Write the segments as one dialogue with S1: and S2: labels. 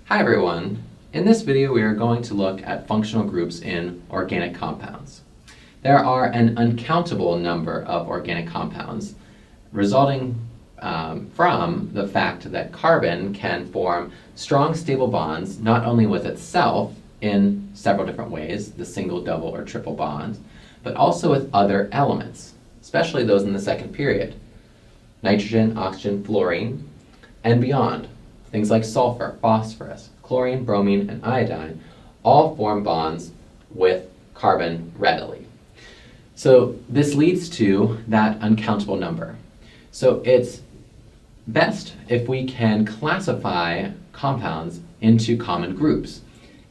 S1: Hi everyone! In this video we are going to look at functional groups in organic compounds. There are an uncountable number of organic compounds resulting from the fact that carbon can form strong stable bonds not only with itself in several different ways, the single, double, or triple bonds, but also with other elements, especially those in the second period. Nitrogen, oxygen, fluorine, and beyond. Things like sulfur, phosphorus, chlorine, bromine, and iodine all form bonds with carbon readily. So this leads to that uncountable number. So it's best if we can classify compounds into common groups.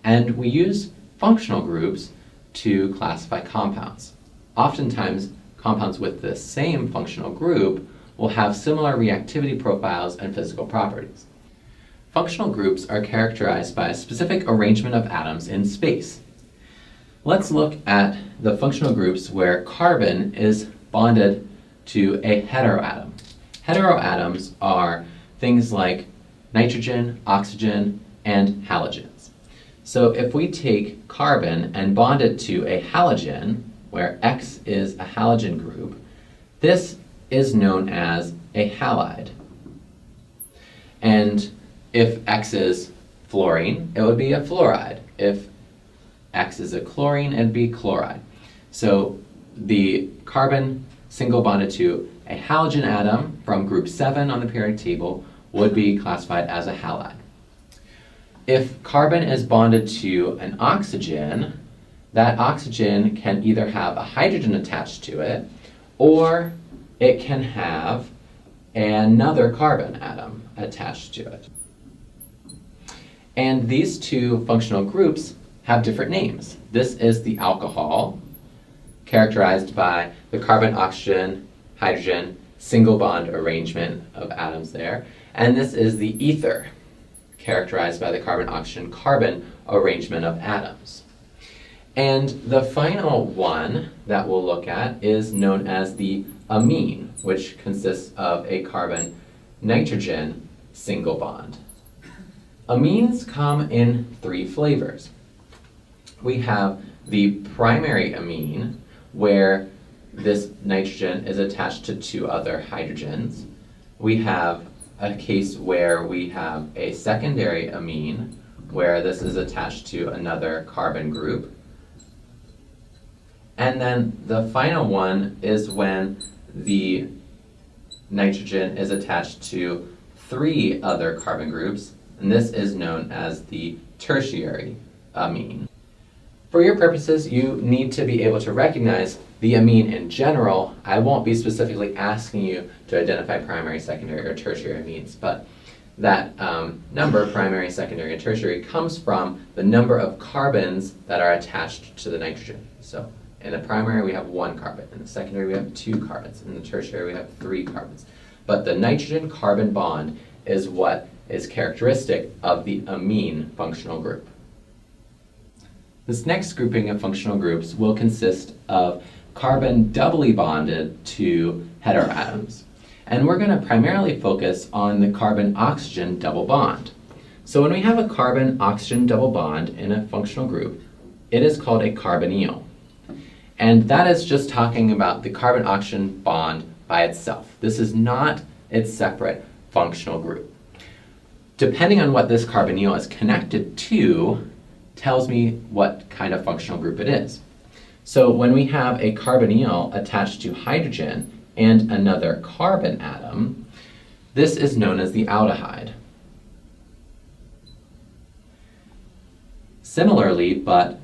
S1: And we use functional groups to classify compounds. Oftentimes, compounds with the same functional group will have similar reactivity profiles and physical properties. Functional groups are characterized by a specific arrangement of atoms in space. Let's look at the functional groups where carbon is bonded to a heteroatom. Heteroatoms are things like nitrogen, oxygen, and halogens. So if we take carbon and bond it to a halogen, where X is a halogen group, this is known as a halide. And if X is fluorine, it would be a fluoride. If X is a chlorine, it'd be chloride. So the carbon single bonded to a halogen atom from group 7 on the periodic table would be classified as a halide. If carbon is bonded to an oxygen, that oxygen can either have a hydrogen attached to it, or it can have another carbon atom attached to it. And these two functional groups have different names. This is the alcohol, characterized by the carbon-oxygen, hydrogen, single bond arrangement of atoms there. And this is the ether, characterized by the carbon-oxygen-carbon arrangement of atoms. And the final one that we'll look at is known as the amine, which consists of a carbon-nitrogen single bond. Amines come in 3 flavors. We have the primary amine, where this nitrogen is attached to 2 other hydrogens. We have a case where we have a secondary amine, where this is attached to another carbon group. And then the final one is when the nitrogen is attached to 3 other carbon groups, and this is known as the tertiary amine. For your purposes, you need to be able to recognize the amine in general. I won't be specifically asking you to identify primary, secondary, or tertiary amines, but that number, primary, secondary, and tertiary, comes from the number of carbons that are attached to the nitrogen. So in the primary, we have 1 carbon. In the secondary, we have 2 carbons. In the tertiary, we have 3 carbons. But the nitrogen-carbon bond is what is characteristic of the amine functional group. This next grouping of functional groups will consist of carbon doubly bonded to heteroatoms. And we're going to primarily focus on the carbon-oxygen double bond. So when we have a carbon-oxygen double bond in a functional group, it is called a carbonyl. And that is just talking about the carbon-oxygen bond by itself. This is not its separate functional group. Depending on what this carbonyl is connected to, tells me what kind of functional group it is. So when we have a carbonyl attached to hydrogen and another carbon atom, this is known as the aldehyde. Similarly, but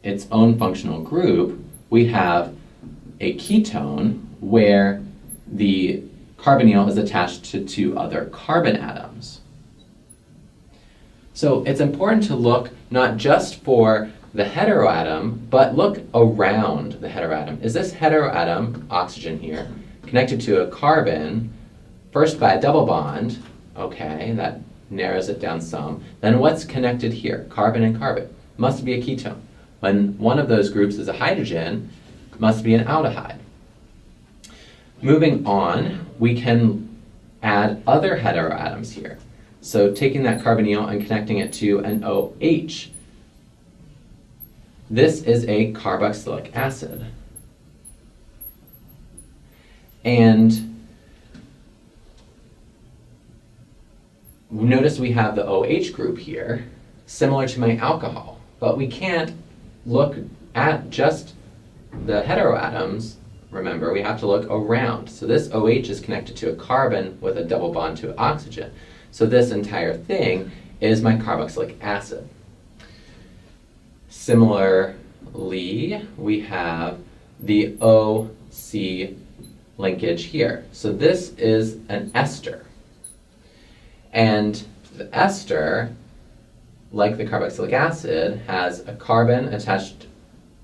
S1: its own functional group, we have a ketone where the carbonyl is attached to 2 other carbon atoms. So it's important to look not just for the heteroatom, but look around the heteroatom. Is this heteroatom, oxygen here, connected to a carbon, first by a double bond? Okay, that narrows it down some. Then what's connected here? Carbon and carbon. Must be a ketone. When one of those groups is a hydrogen, must be an aldehyde. Moving on, we can add other heteroatoms here. So taking that carbonyl and connecting it to an OH, this is a carboxylic acid. And notice we have the OH group here, similar to my alcohol, but we can't look at just the heteroatoms. Remember, we have to look around. So this OH is connected to a carbon with a double bond to oxygen. So this entire thing is my carboxylic acid. Similarly, we have the OC linkage here. So this is an ester. And the ester, like the carboxylic acid, has a carbon attached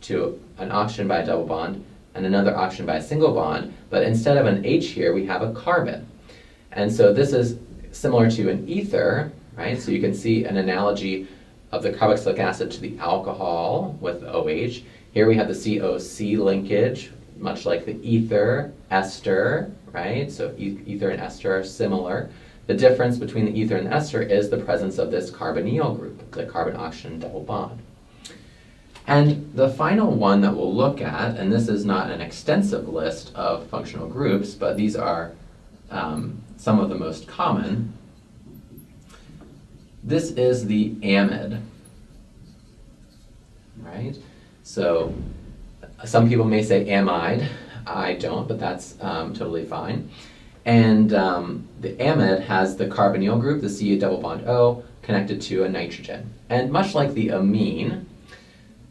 S1: to an oxygen by a double bond and another oxygen by a single bond, but instead of an H here, we have a carbon. And so this is similar to an ether, right? So you can see an analogy of the carboxylic acid to the alcohol with the OH. Here we have the COC linkage, much like the ether, ester, right? So ether and ester are similar. The difference between the ether and the ester is the presence of this carbonyl group, the carbon-oxygen double bond. And the final one that we'll look at, and this is not an extensive list of functional groups, but these are some of the most common. This is the amide, right? So some people may say amide. I don't, but that's totally fine. And the amide has the carbonyl group, the C double bond O, connected to a nitrogen. And much like the amine,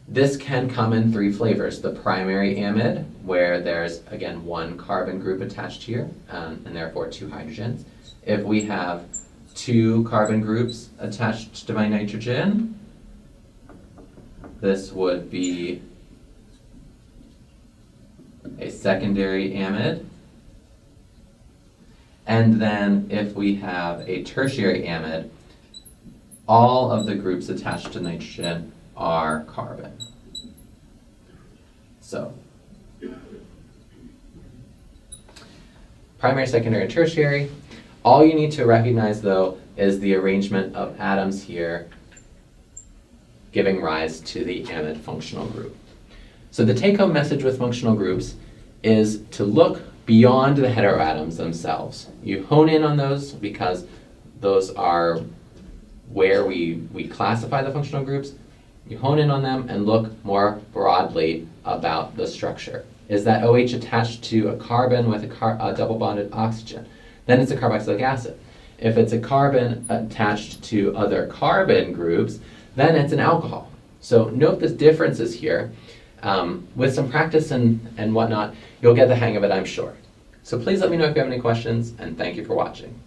S1: this can come in three flavors. The primary amide, where there's, again, one carbon group attached here, and therefore two hydrogens. If we have two carbon groups attached to my nitrogen, this would be a secondary amide. And then if we have a tertiary amide, all of the groups attached to nitrogen are carbon. So, primary, secondary, and tertiary. All you need to recognize, though, is the arrangement of atoms here giving rise to the amide functional group. So the take-home message with functional groups is to look beyond the heteroatoms themselves. You hone in on those because those are where we classify the functional groups. You hone in on them and look more broadly about the structure. Is that OH attached to a carbon with a double bonded oxygen? Then it's a carboxylic acid. If it's a carbon attached to other carbon groups, then it's an alcohol. So note the differences here. With some practice and whatnot, you'll get the hang of it, I'm sure. So please let me know if you have any questions, and thank you for watching.